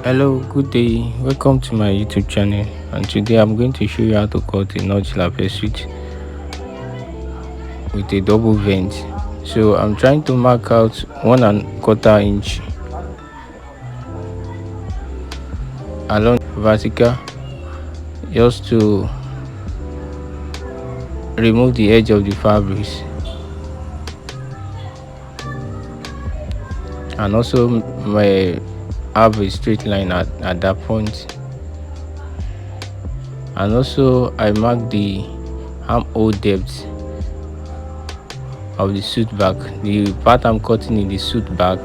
Hello, good day. Welcome to my YouTube channel. And today I'm going to show you how to cut a notch lapel switch with a double vent. So I'm trying to mark out 1.25 inch along vertical just to remove the edge of the fabrics, and also my have a straight line at that point. And also I mark the armhole depth of the suit back. The part I'm cutting in the suit back,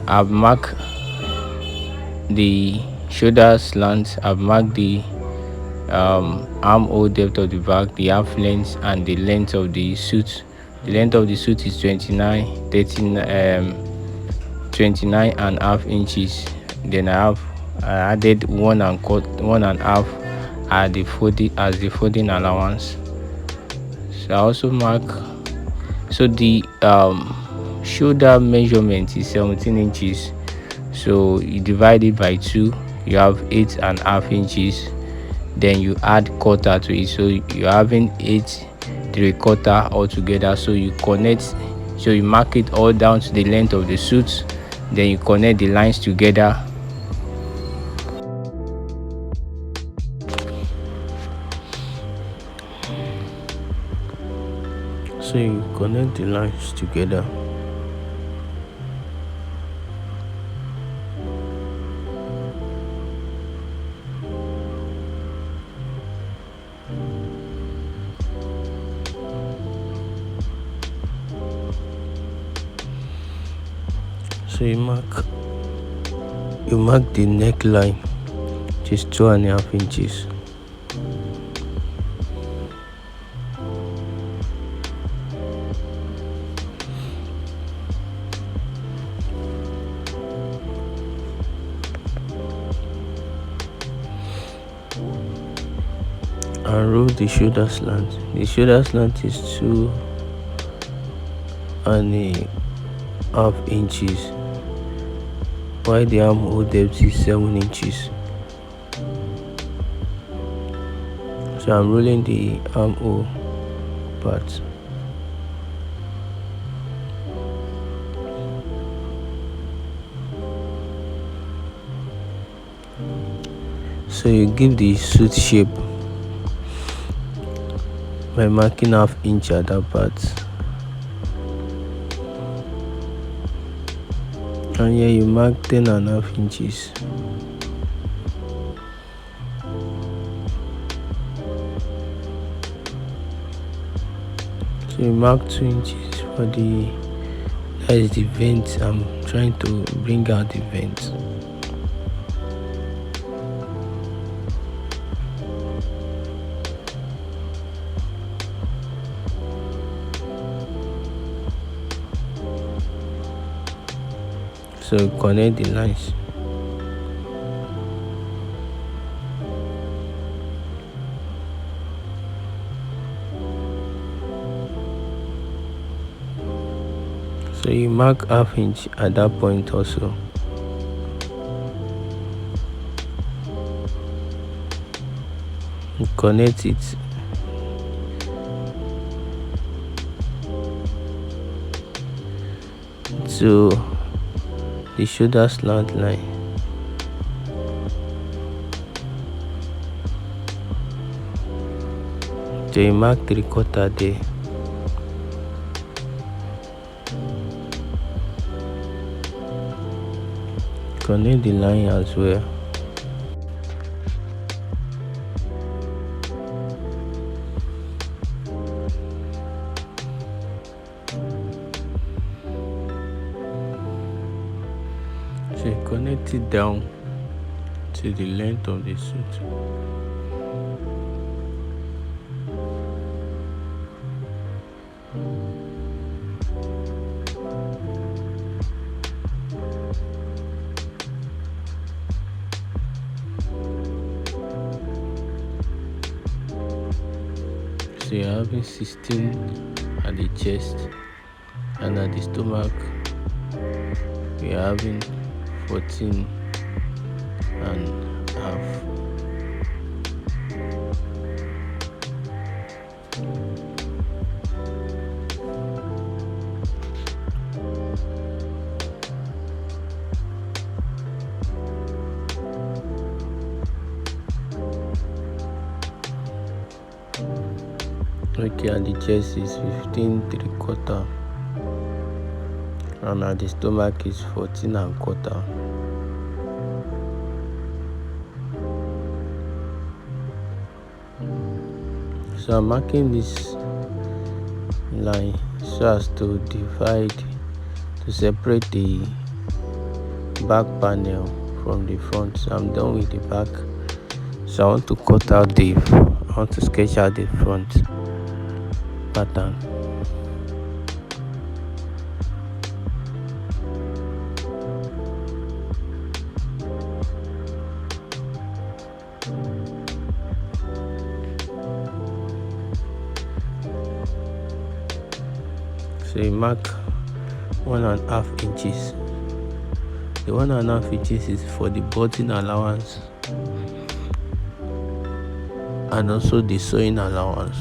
I've marked the shoulder slant, I've marked the armhole depth of the back, the half length, and the length of the suit. The length of the suit is 29 and a half inches. Then I added 1.5 at the folding as the folding allowance. So I also mark, so the shoulder measurement is 17 inches. So you divide it by 2, you have 8.5 inches. Then you add quarter to it, so you're having 8.75 altogether. So you connect, so you mark it all down to the length of the suit, then you connect the lines together. So you connect the lines together. So you mark the neckline, which is 2.5 inches. And roll the shoulder slant. The shoulder slant is 2.5 inches, while the armhole depth is 7 inches. So I'm rolling the armhole part. So you give the suit shape by marking half inch at that part. And here you mark 10.5 inches. So you mark 2 inches for that is the vent. I'm trying to bring out the vent. So connect the lines. So you mark half inch at that point also. You connect it to the shoulder slant line. So you mark 3/4 there. Connect the line as well. So you connect it down to the length of the suit. So you're having 16 at the chest, and at the stomach we are having 14 and half. Okay, and the chest is 15 3/4, and at the stomach is 14 1/4. So I'm marking this line so as to separate the back panel from the front. So I'm done with the back, so I want to sketch out the front pattern. So you mark 1.5 inches. The 1.5 inches is for the button allowance and also the sewing allowance.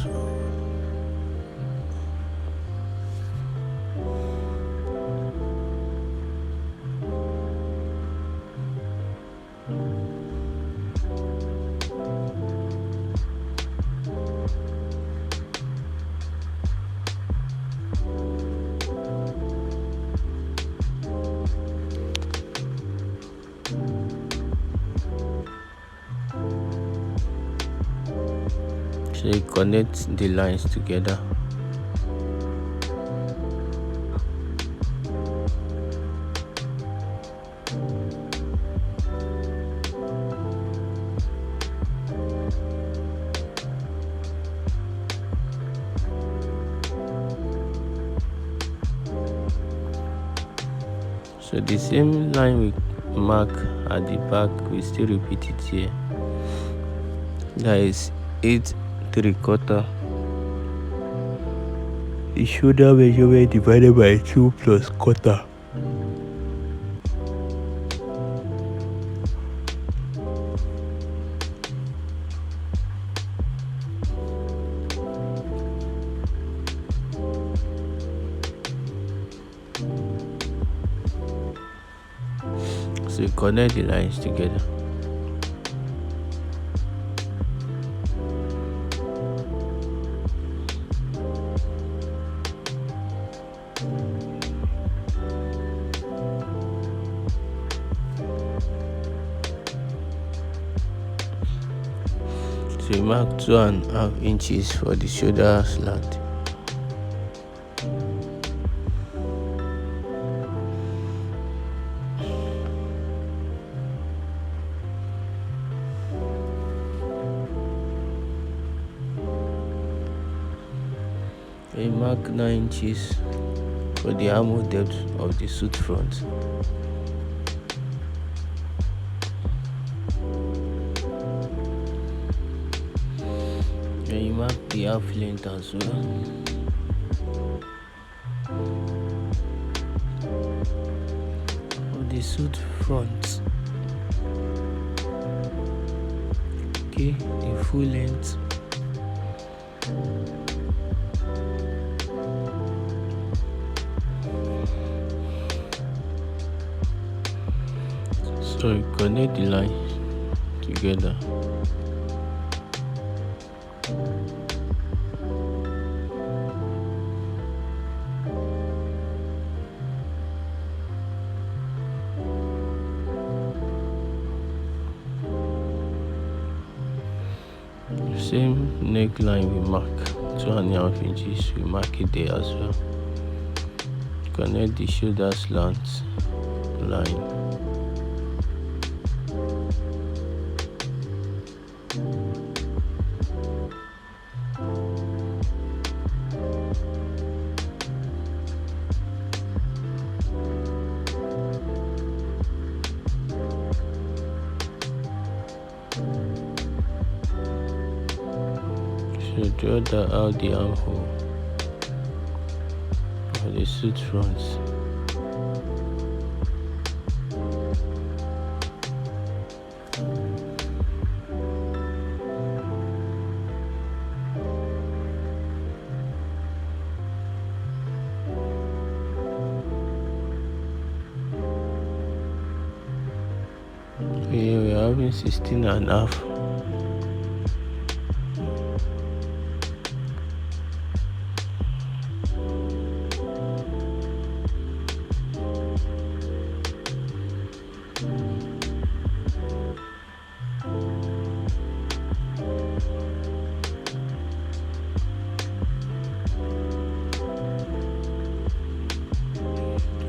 So you connect the lines together. So the same line we mark at the back, we still repeat it here. That is 8 3/4. The shoulder measurement divided by 2 plus quarter. So you connect the lines together. So you mark 2.5 inches for the shoulder slant. You mark 9 inches for the armhole depth of the suit front. And you mark the half length as well. Of the suit front. Okay, the full length. So you connect the lines together. Same neckline we mark 2.5 inches, we mark it there as well. Connect the shoulder slant line. So draw out the armhole of the suit front. having 16 and a half.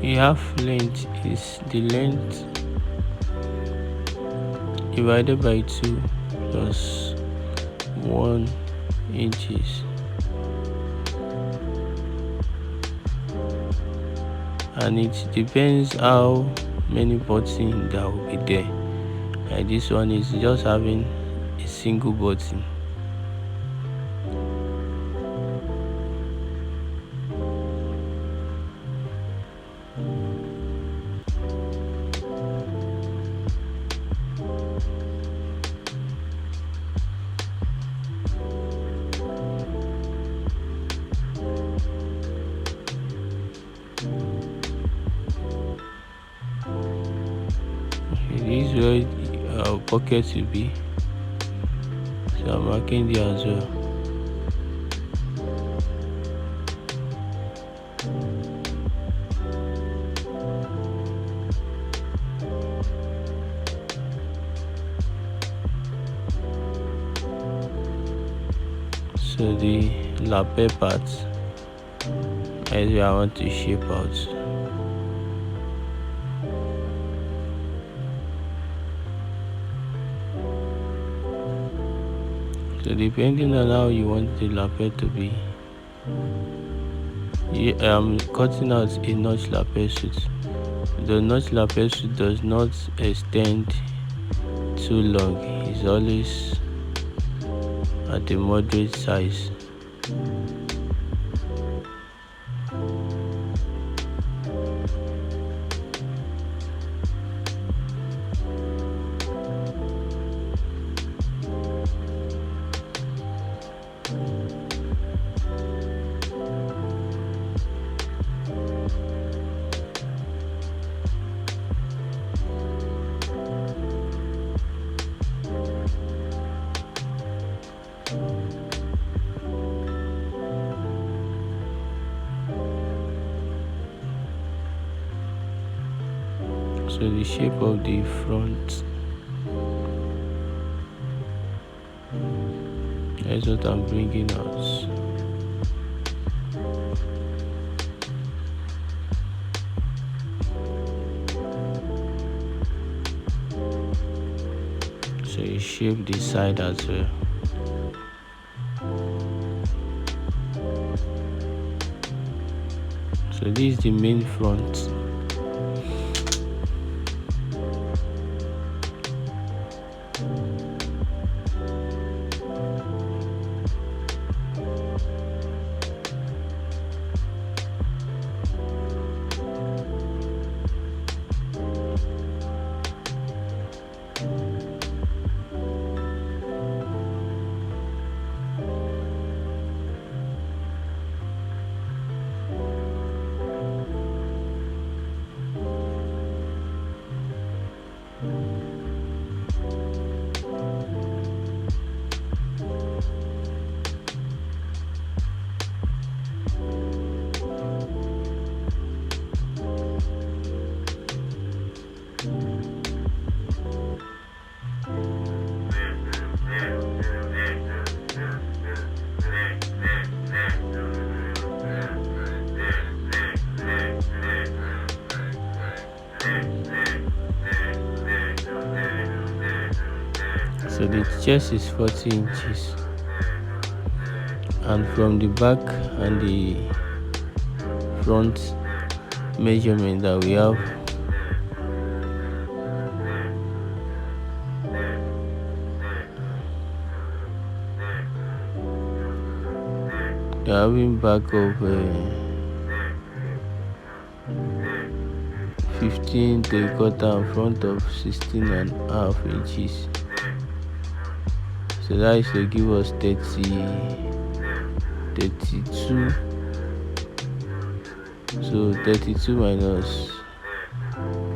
A half length is the length divided by 2 plus 1 inches, and it depends how many buttons that will be there. And this one is just having a single button. This is where our pocket will be, so I'm marking there as well. So the lapel part is where I want to shape out. So depending on how you want the lapel to be, I'm cutting out a notch lapel suit. The notch lapel suit does not extend too long. It's always at a moderate size. So the shape of the front, that's what I'm bringing out. So you shape the side as well. So this is the main front. So the chest is 40 inches, and from the back and the front measurement that we have, they're having back of 15 3/4 and front of 16.5 inches. So that is to give us 32. So 32 minus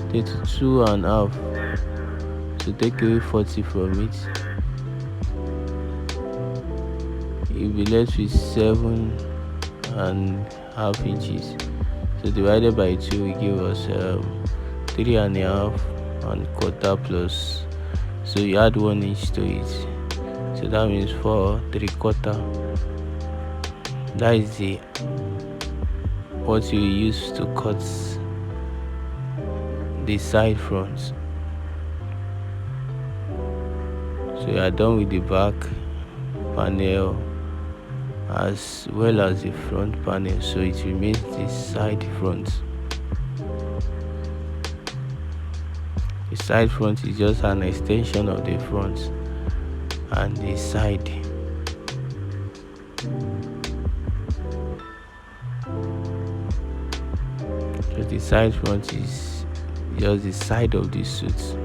32 and half. to take away 40 from it, you'll be left with 7.5 inches. So divided by 2 will give us 3.5 plus. So you add 1 inch to it. So that means 4.75. That is what you use to cut the side fronts. So you are done with the back panel as well as the front panel, so it remains the side front. The side front is just an extension of the front and the side. So the side front is just the side of the suit.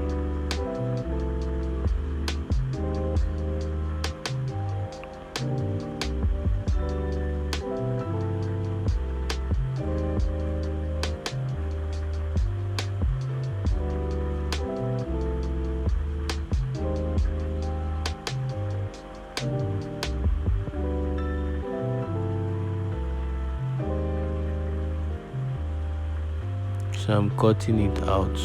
So I'm cutting it out.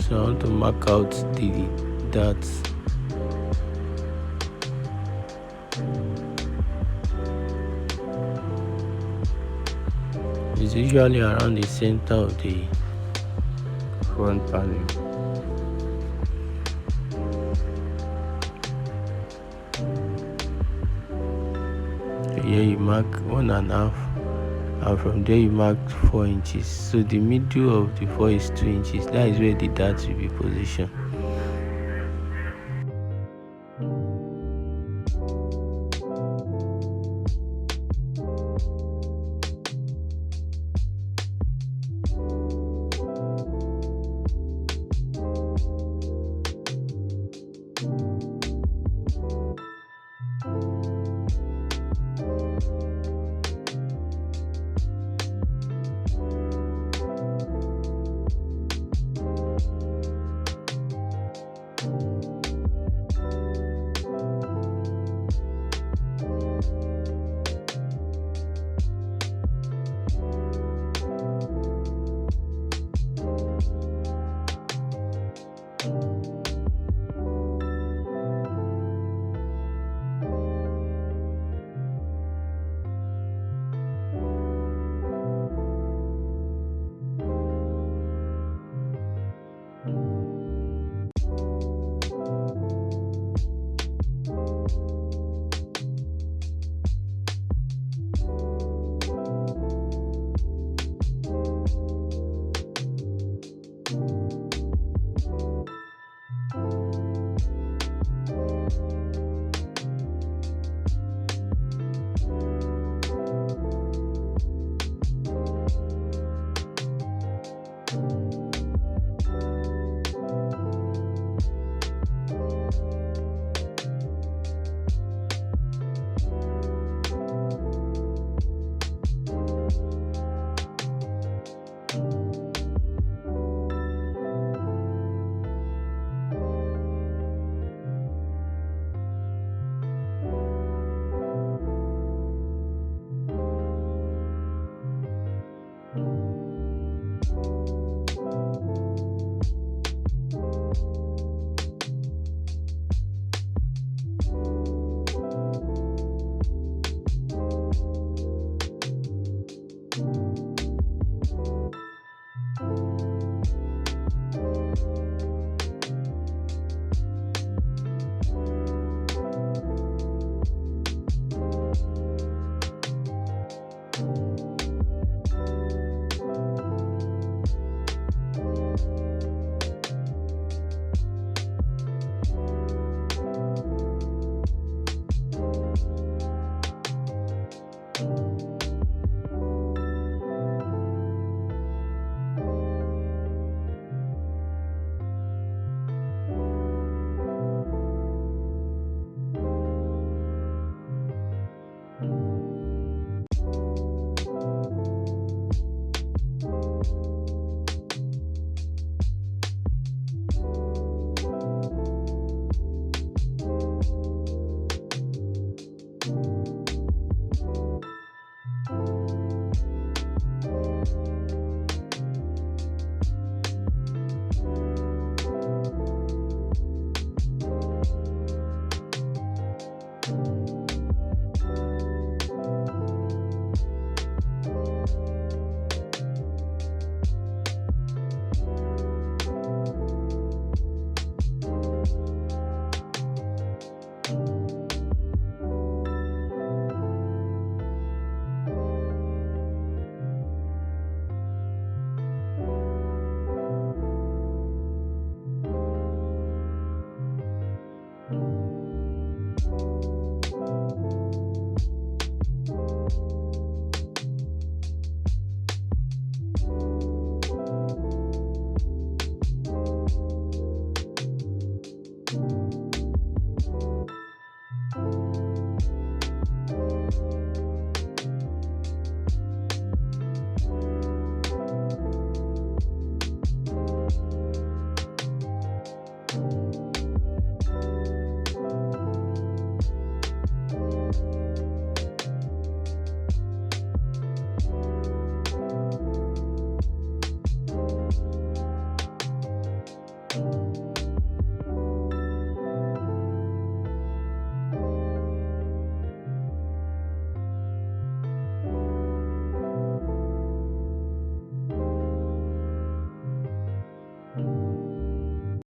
So I want to mark out the dots. It's usually around the center of the front panel. So here you mark 1.5, and from there you mark 4 inches. So the middle of the 4 is 2 inches. That is where the dots will be positioned.